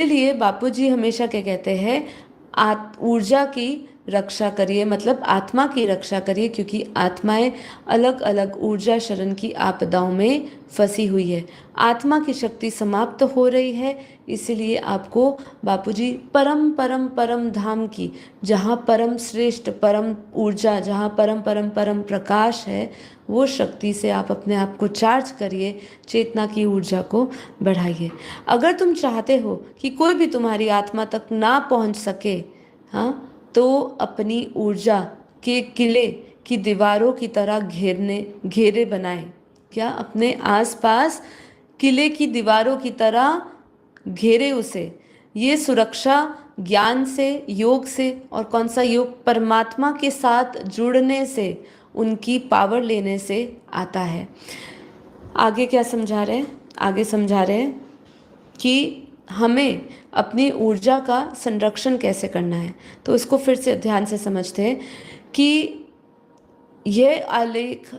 इसलिए बापूजी हमेशा क्या कहते हैं, ऊर्जा की रक्षा करिए, मतलब आत्मा की रक्षा करिए, क्योंकि आत्माएं अलग अलग ऊर्जा शरण की आपदाओं में फंसी हुई है। आत्मा की शक्ति समाप्त हो रही है, इसलिए आपको बापूजी परम परम परम धाम की, जहाँ परम श्रेष्ठ परम ऊर्जा, जहाँ परम परम परम प्रकाश है, वो शक्ति से आप अपने आप को चार्ज करिए, चेतना की ऊर्जा को बढ़ाइए। अगर तुम चाहते हो कि कोई भी तुम्हारी आत्मा तक ना पहुंच सके, हाँ, तो अपनी ऊर्जा के किले की दीवारों की तरह घेरे बनाए। क्या? अपने आसपास किले की दीवारों की तरह घेरे उसे। ये सुरक्षा ज्ञान से, योग से, और कौन सा योग, परमात्मा के साथ जुड़ने से, उनकी पावर लेने से आता है। आगे क्या समझा रहे हैं? आगे समझा रहे हैं कि हमें अपनी ऊर्जा का संरक्षण कैसे करना है। तो इसको फिर से ध्यान से समझते हैं कि यह आलेख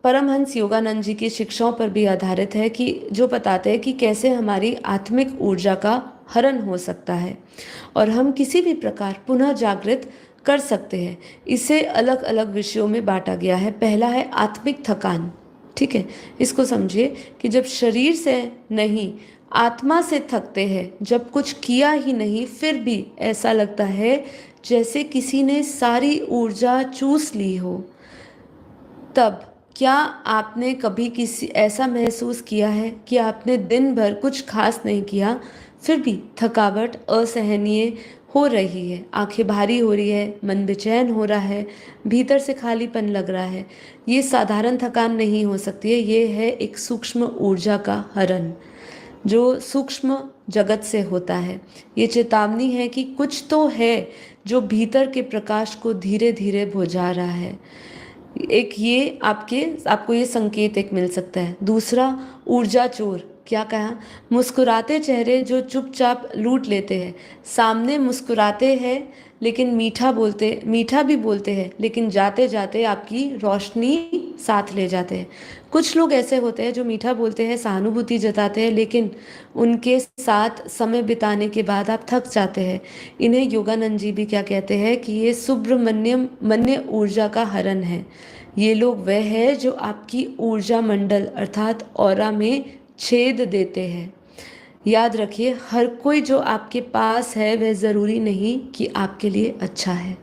परमहंस योगानंद जी की शिक्षाओं पर भी आधारित है, कि जो बताते हैं कि कैसे हमारी आत्मिक ऊर्जा का हरण हो सकता है और हम किसी भी प्रकार पुनः जागृत कर सकते हैं। इसे अलग अलग विषयों में बांटा गया है। पहला है आत्मिक थकान। ठीक है, इसको समझिए कि जब शरीर से नहीं, आत्मा से थकते हैं, जब कुछ किया ही नहीं फिर भी ऐसा लगता है जैसे किसी ने सारी ऊर्जा चूस ली हो, तब क्या आपने कभी किसी ऐसा महसूस किया है कि आपने दिन भर कुछ खास नहीं किया, फिर भी थकावट असहनीय हो रही है, आंखें भारी हो रही है, मन बेचैन हो रहा है, भीतर से खालीपन लग रहा है? ये साधारण थकान नहीं हो सकती है, ये है एक सूक्ष्म ऊर्जा का हरण, जो सूक्ष्म जगत से होता है। ये चेतावनी है कि कुछ तो है जो भीतर के प्रकाश को धीरे धीरे बुझा रहा है। एक ये आपको ये संकेत एक मिल सकता है। दूसरा, ऊर्जा चोर। क्या कहा? मुस्कुराते चेहरे जो चुपचाप लूट लेते हैं। सामने मुस्कुराते हैं लेकिन मीठा भी बोलते हैं, लेकिन जाते जाते आपकी रोशनी साथ ले जाते हैं। कुछ लोग ऐसे होते हैं जो मीठा बोलते हैं, सहानुभूति जताते हैं, लेकिन उनके साथ समय बिताने के बाद आप थक जाते हैं। इन्हें योगानंद जी भी क्या कहते हैं कि ये सुब्रमण्यम मन्य ऊर्जा का हरण है। ये लोग वह है जो आपकी ऊर्जा मंडल अर्थात ऑरा में छेद देते हैं। याद रखिए, हर कोई जो आपके पास है वह ज़रूरी नहीं कि आपके लिए अच्छा है।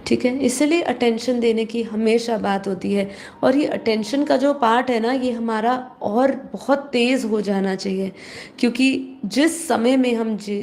ठीक है, इसलिए अटेंशन देने की हमेशा बात होती है, और ये अटेंशन का जो पार्ट है ना, ये हमारा और बहुत तेज़ हो जाना चाहिए, क्योंकि जिस समय में हम जी